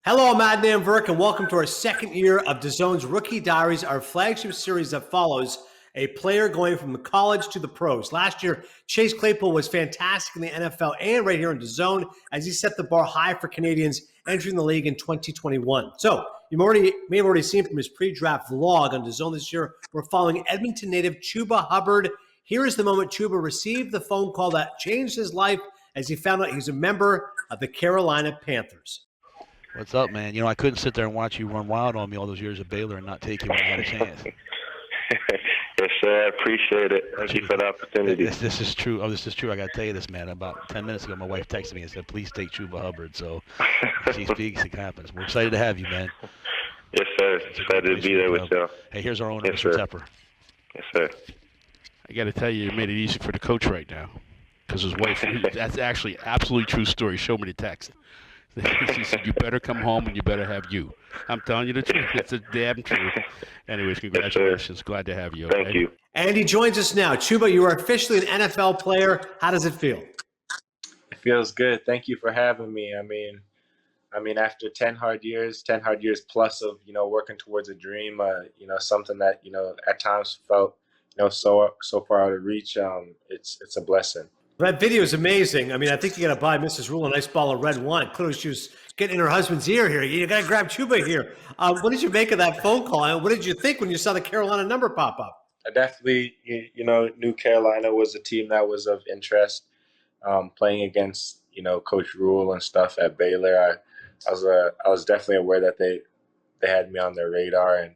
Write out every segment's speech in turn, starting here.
Hello, I'm Adnan Verk, and welcome to our second year of DAZN's Rookie Diaries, our flagship series that follows a player going from the college to the pros. Last year, Chase Claypool was fantastic in the NFL and right here in DAZN as he set the bar high for Canadians entering the league in 2021. So you may have already seen from his pre-draft vlog on DAZN this year, we're following Edmonton native Chuba Hubbard. Here is the moment Chuba received the phone call that changed his life as he found out he's a member of the Carolina Panthers. What's up, man? You know, I couldn't sit there and watch you run wild on me all those years at Baylor and not take you when I had a chance. Yes, sir. I appreciate it. Thank you for the opportunity. This is true. Oh, this is true. I got to tell you this, man. About 10 minutes ago, my wife texted me and said, please take Chuba Hubbard. So she speaks, it happens. We're excited to have you, man. Yes, sir. Excited to be there with y'all. Hey, here's our owner, Mr. Tepper. Yes, sir. I got to tell you, it made it easy for the coach right now because his wife, that's actually absolutely true story. Show me the text. She said, you better come home and you better have you. I'm telling you the truth. It's a damn truth. Anyways, congratulations. Glad to have you. Thank you. And he joins us now. Chuba, you are officially an NFL player. How does it feel? It feels good. Thank you for having me. I mean, after 10 hard years plus of, working towards a dream, something that, at times felt, so far out of reach, it's a blessing. That video is amazing. I mean, I think you got to buy Mrs. Rule a nice bottle of red wine. Clearly, she was getting in her husband's ear here. You got to grab Chuba here. What did you make of that phone call? And what did you think when you saw the Carolina number pop up? I definitely, knew Carolina was a team that was of interest. Playing against, Coach Rule and stuff at Baylor, I was definitely aware that they had me on their radar. And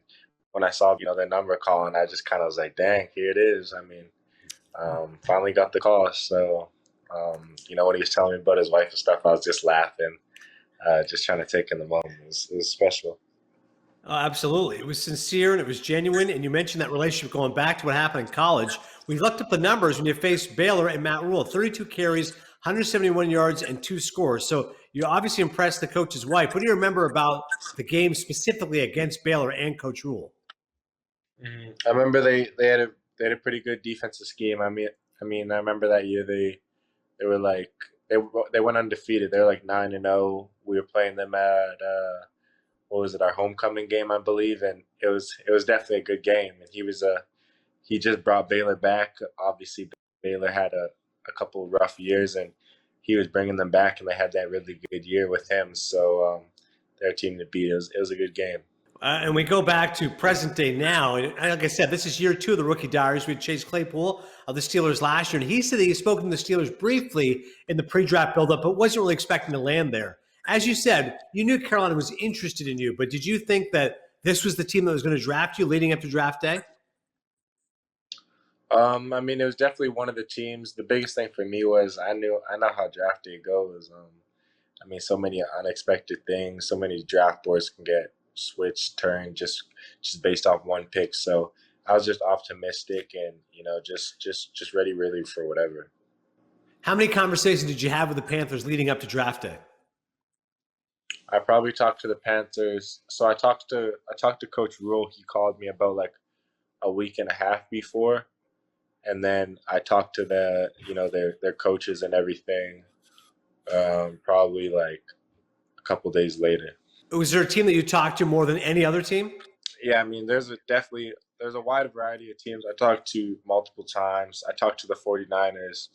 when I saw, their number calling, I just kind of was like, dang, here it is. I mean, finally got the call. So, when he was telling me about his wife and stuff, I was just laughing, just trying to take in the moment. It was special. Oh, absolutely. It was sincere and it was genuine. And you mentioned that relationship going back to what happened in college. We looked up the numbers when you faced Baylor and Matt Rule, 32 carries, 171 yards, and 2 scores. So you obviously impressed the coach's wife. What do you remember about the game specifically against Baylor and Coach Rule? I remember they had a pretty good defensive scheme. I mean, I remember that year they were like they went undefeated. They're like 9-0. We were playing them at our homecoming game, I believe, and it was definitely a good game. And he just brought Baylor back. Obviously, Baylor had a couple of rough years, and he was bringing them back, and they had that really good year with him. So their team to beat. It was a good game. And we go back to present day now. And like I said, this is year 2 of the Rookie Diaries. We had Chase Claypool of the Steelers last year. And he said that he spoke to the Steelers briefly in the pre-draft buildup, but wasn't really expecting to land there. As you said, you knew Carolina was interested in you, but did you think that this was the team that was going to draft you leading up to draft day? I mean, it was definitely one of the teams. The biggest thing for me was I know how draft day goes. I mean, so many unexpected things, so many draft boards can get switch turn just based off one pick. So I was just optimistic and just ready really for whatever. How many conversations did you have with the Panthers leading up to draft day? I probably talked to the Panthers. So I talked to Coach Rule. He called me about like a week and a half before, and then I talked to their coaches and everything probably like a couple days later. Was there a team that you talked to more than any other team? Yeah, I mean, there's a wide variety of teams. I talked to multiple times. I talked to the 49ers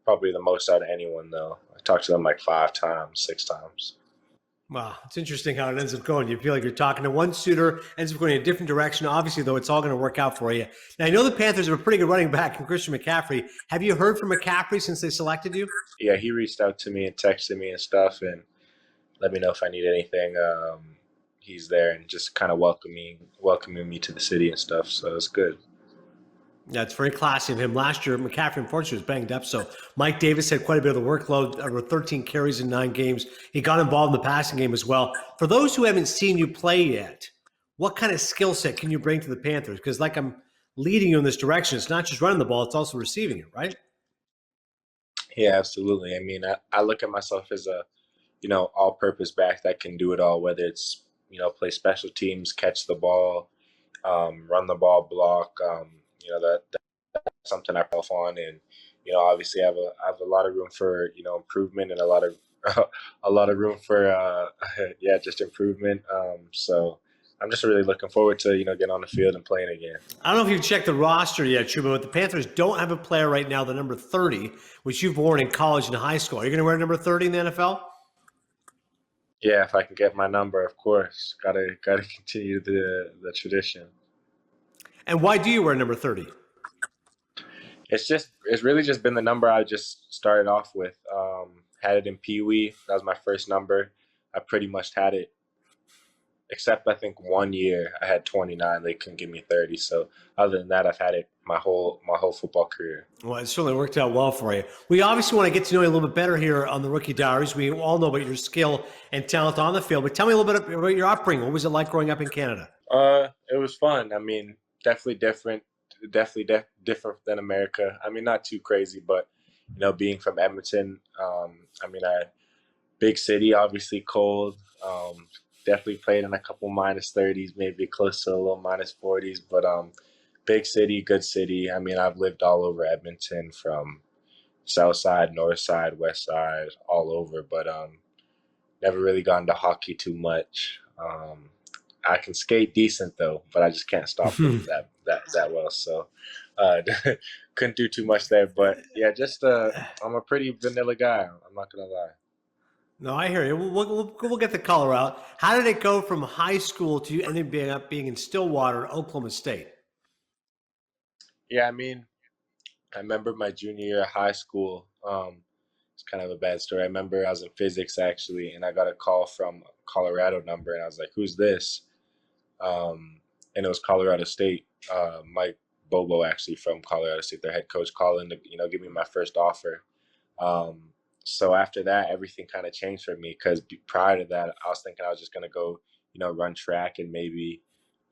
probably the most out of anyone, though. I talked to them like 5 times, 6 times. Wow, it's interesting how it ends up going. You feel like you're talking to one suitor, ends up going in a different direction. Obviously, though, it's all going to work out for you. Now, I know the Panthers have a pretty good running back in Christian McCaffrey. Have you heard from McCaffrey since they selected you? Yeah, he reached out to me and texted me and stuff and let me know if I need anything. He's there and just kind of welcoming me to the city and stuff. So it's good. Yeah, it's very classy of him. Last year, McCaffrey, unfortunately, was banged up. So Mike Davis had quite a bit of the workload, over 13 carries in 9 games. He got involved in the passing game as well. For those who haven't seen you play yet, what kind of skill set can you bring to the Panthers? Because like I'm leading you in this direction, it's not just running the ball, it's also receiving it, right? Yeah, absolutely. I mean, I look at myself as a, all-purpose back that can do it all, whether it's, play special teams, catch the ball, run the ball, block, that's something I puff on, and obviously I have a lot of room for improvement and a lot of a lot of room for just improvement. So I'm just really looking forward to getting on the field and playing again. I don't know if you've checked the roster yet, Chuba, but the Panthers don't have a player right now, the number 30, which you've worn in college and high school. Are you going to wear number 30 in the NFL? Yeah, if I can get my number, of course. Gotta continue the tradition. And why do you wear number 30? It's really just been the number I just started off with. Had it in Pee Wee. That was my first number. I pretty much had it, except I think 1 year I had 29. They couldn't give me 30. So other than that, I've had it my whole football career. Well, it certainly worked out well for you. We obviously want to get to know you a little bit better here on the Rookie Diaries. We all know about your skill and talent on the field, but tell me a little bit about your upbringing. What was it like growing up in Canada? It was fun. I mean, definitely different than America. I mean, not too crazy, but being from Edmonton, big city, obviously cold. Definitely played in a couple -30s, maybe close to a little -40s, but big city, good city. I mean, I've lived all over Edmonton, from south side, north side, west side, all over, but never really gone to hockey too much. I can skate decent though, but I just can't stop it that well. So couldn't do too much there. But yeah, just I'm a pretty vanilla guy. I'm not gonna lie. No, I hear you. We'll get the color out. How did it go from high school to you ending up being in Stillwater, Oklahoma State? Yeah, I mean, I remember my junior year of high school. It's kind of a bad story. I remember I was in physics actually, and I got a call from a Colorado number, and I was like, "Who's this?" And it was Colorado State. Mike Bobo, actually from Colorado State, their head coach, calling to give me my first offer. So after that, everything kind of changed for me, because prior to that, I was thinking I was just gonna go, run track and maybe,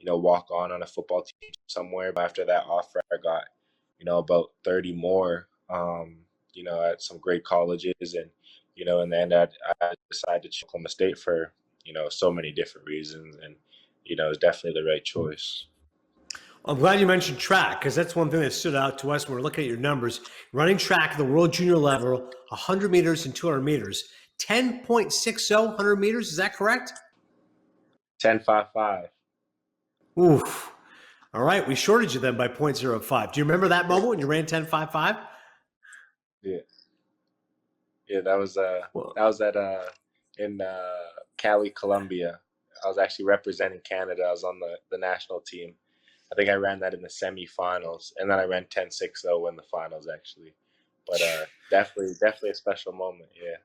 walk on a football team somewhere. But after that offer, I got, about 30 more, at some great colleges, and in the end, I decided to choose Oklahoma State for so many different reasons, and it's definitely the right choice. I'm glad you mentioned track, because that's one thing that stood out to us when we're looking at your numbers. Running track at the world junior level, 100 meters and 200 meters, 10.60 100 meters. Is that correct? 10.55. Oof. All right. We shorted you then by 0.05. Do you remember that moment when you ran 10.55? Yeah. Yeah, that was at in Cali, Colombia. I was actually representing Canada. I was on the national team. I think I ran that in the semifinals, and then I ran 10.60 in the finals, actually. But definitely a special moment, yeah.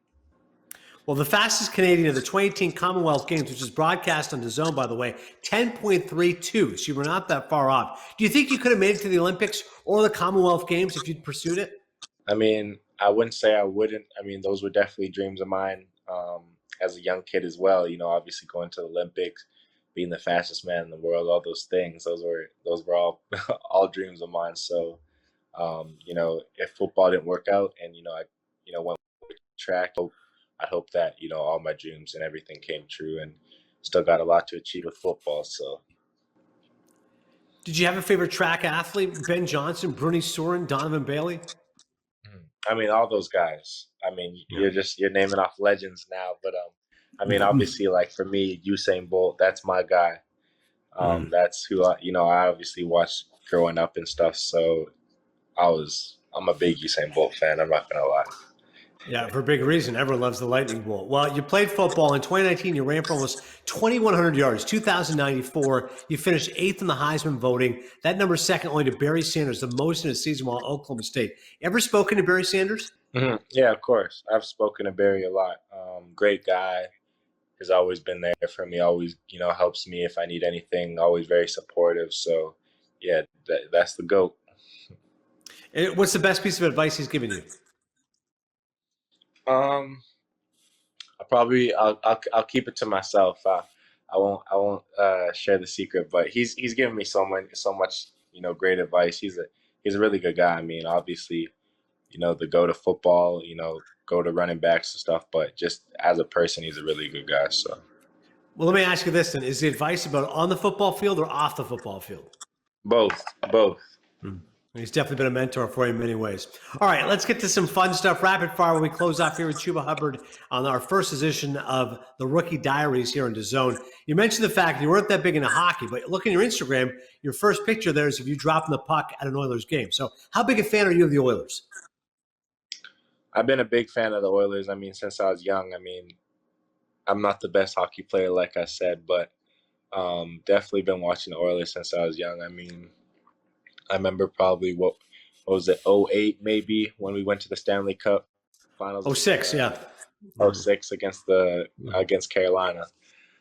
Well, the fastest Canadian of the 2018 Commonwealth Games, which is broadcast on DAZN, by the way, 10.32. So you were not that far off. Do you think you could have made it to the Olympics or the Commonwealth Games if you'd pursued it? I mean, I wouldn't say I wouldn't. I mean, those were definitely dreams of mine as a young kid as well. Obviously going to the Olympics, being the fastest man in the world, all those things. Those were all all dreams of mine. So, if football didn't work out, and I went track, I hope that all my dreams and everything came true, and still got a lot to achieve with football. So, did you have a favorite track athlete? Ben Johnson, Bruni Soren, Donovan Bailey? I mean, all those guys. I mean, you're naming off legends now, but I mean, obviously, like for me, Usain Bolt, that's my guy. That's who I obviously watched growing up and stuff. So I'm a big Usain Bolt fan. I'm not gonna lie. Yeah, for a big reason. Everyone loves the lightning bolt. Well, you played football. In 2019, you ran for almost 2,100 yards, 2,094. You finished 8th in the Heisman voting. That number's second only to Barry Sanders, the most in a season while at Oklahoma State. Ever spoken to Barry Sanders? Mm-hmm. Yeah, of course. I've spoken to Barry a lot. Great guy. Has always been there for me. Always, helps me if I need anything. Always very supportive. So, yeah, that's the GOAT. What's the best piece of advice he's given you? I'll keep it to myself. I won't share the secret, but he's given me so much great advice. He's a really good guy. I mean, obviously, the go to football, go to running backs and stuff, but just as a person, he's a really good guy. So, well, let me ask you this then: is the advice about on the football field or off the football field? Both. He's definitely been a mentor for you in many ways. All right, let's get to some fun stuff. Rapid fire when we close off here with Chuba Hubbard on our first edition of the Rookie Diaries here in DAZN. You mentioned the fact you weren't that big into hockey, but look at your Instagram. Your first picture there is of you dropping the puck at an Oilers game. So how big a fan are you of the Oilers? I've been a big fan of the Oilers. I mean, since I was young. I mean, I'm not the best hockey player, like I said, but definitely been watching the Oilers since I was young. I mean, I remember probably what was it, 08 maybe, when we went to the Stanley Cup Finals. 06, yeah. 06 against Carolina.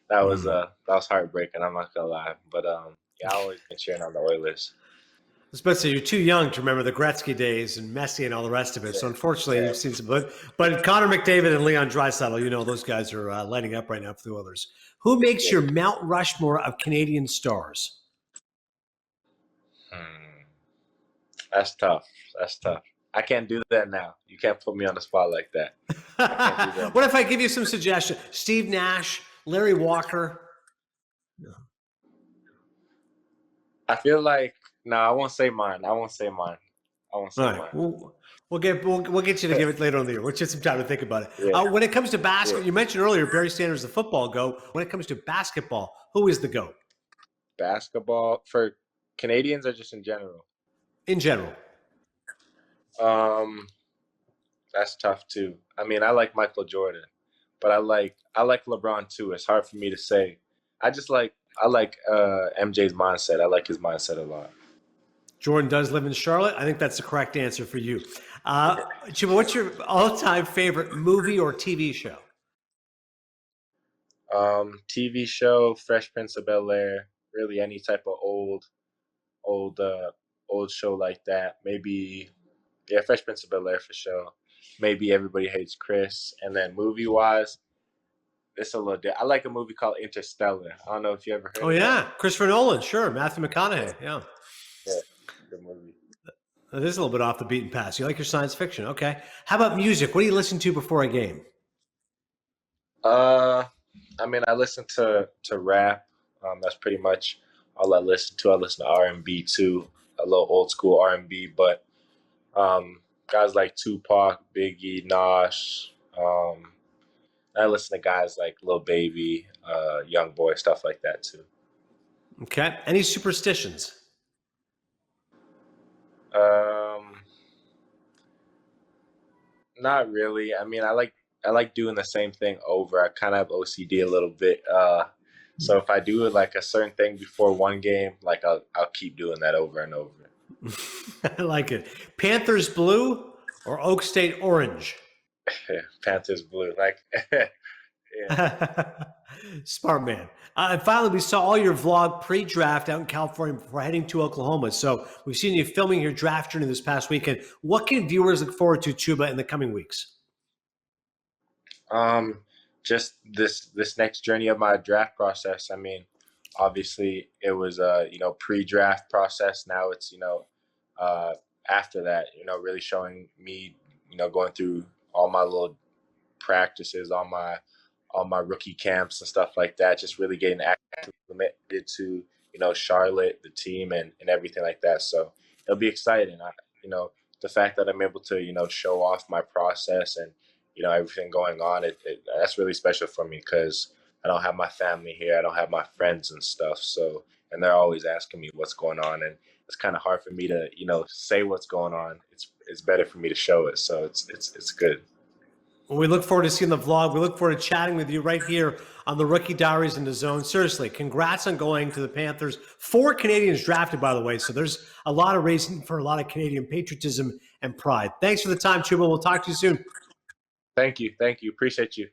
That was heartbreaking. I'm not gonna lie, but yeah, I always been cheering on the Oilers. I was about to say, you're too young to remember the Gretzky days and Messi and all the rest of it. So unfortunately, you've seen some. But Connor McDavid and Leon Draisaitl, those guys are lighting up right now for the Oilers. Who makes your Mount Rushmore of Canadian stars? That's tough. I can't do that now. You can't put me on the spot like that. What if I give you some suggestions? Steve Nash, Larry Walker. No. I feel like I won't say mine. All right. We'll get you to give it later on in the year. We'll get some time to think about it. Yeah. When it comes to basketball, you mentioned earlier Barry Sanders, the football GOAT. When it comes to basketball, who is the GOAT? Basketball for Canadians or just in general? In general. That's tough too. I mean, I like Michael Jordan, but I like LeBron too. It's hard for me to say. I like MJ's mindset. I like his mindset a lot. Jordan does live in Charlotte. I think that's the correct answer for you. Chuba, what's your all-time favorite movie or TV show? TV show, Fresh Prince of Bel-Air. Really, any type of old show like that. Maybe, Fresh Prince of Bel-Air for sure. Maybe Everybody Hates Chris. And then movie-wise, it's a little different. I like a movie called Interstellar. I don't know if you ever heard of it. Oh, yeah. Christopher Nolan, sure. Matthew McConaughey, yeah. Yeah, good movie. That is a little bit off the beaten path. You like your science fiction. Okay. How about music? What do you listen to before a game? I mean, I listen to rap. That's pretty much all I listen to. I listen to R&B too, a little old school R&B, but guys like Tupac, Biggie, Nas. I listen to guys like Lil Baby, Young Boy, stuff like that too. Okay. Any superstitions? Not really. I mean, I like doing the same thing over. I kind of have OCD a little bit. So if I do like a certain thing before one game, like I'll keep doing that over and over. I like it. Panthers blue or Oak State orange? Panthers blue. Like, yeah. Smart man. And finally, we saw all your vlog pre-draft out in California before heading to Oklahoma. So we've seen you filming your draft journey this past weekend. What can viewers look forward to, Chuba, in the coming weeks? Just this next journey of my draft process. I mean, obviously it was pre-draft process. Now it's after that, really showing me, going through all my little practices, all my rookie camps and stuff like that, just really getting acclimated to, Charlotte, the team and everything like that. So it'll be exciting. The fact that I'm able to, show off my process and, everything going on, that's really special for me because I don't have my family here. I don't have my friends and stuff. So, and they're always asking me what's going on. And it's kind of hard for me to, say what's going on. It's better for me to show it. So it's good. Well, we look forward to seeing the vlog. We look forward to chatting with you right here on the Rookie Diaries in DAZN. Seriously, congrats on going to the Panthers. 4 Canadians drafted, by the way. So there's a lot of reason for a lot of Canadian patriotism and pride. Thanks for the time, Chuba. We'll talk to you soon. Thank you. Appreciate you.